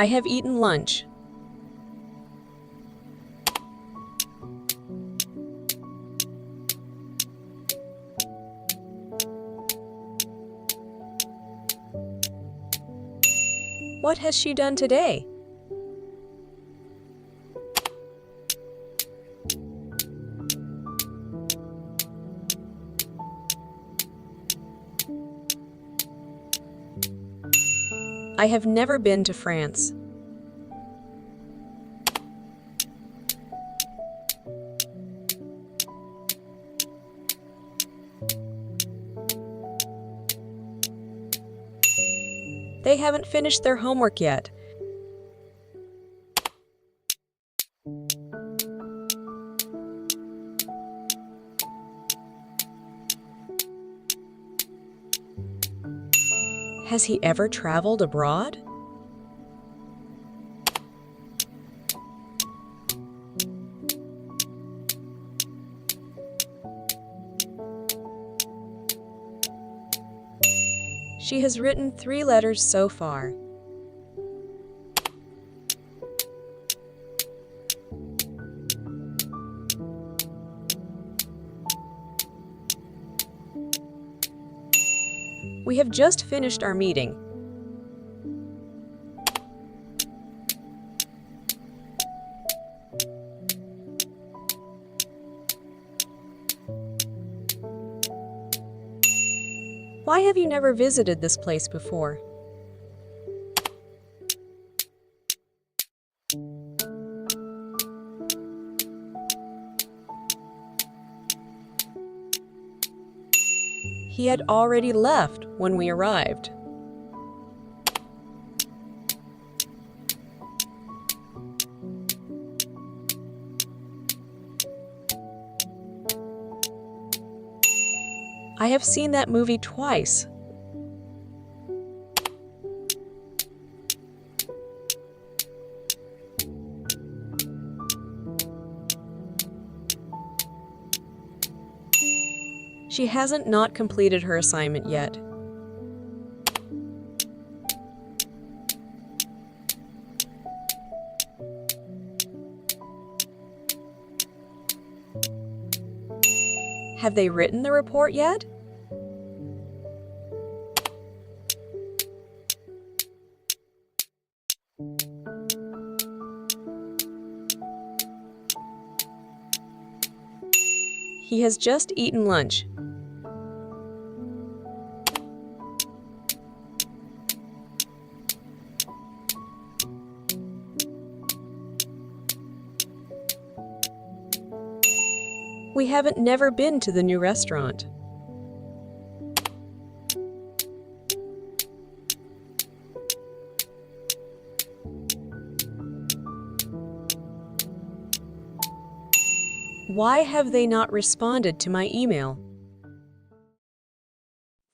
I have eaten lunch. What has she done today? I have never been to France. They haven't finished their homework yet. Has he ever traveled abroad? She has written 3 letters so far. We have just finished our meeting. Why have you never visited this place before? He had already left when we arrived. I have seen that movie twice. She hasn't not completed her assignment yet. Have they written the report yet? He has just eaten lunch. We haven't never been to the new restaurant. Why have they not responded to my email?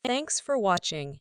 Thanks for watching.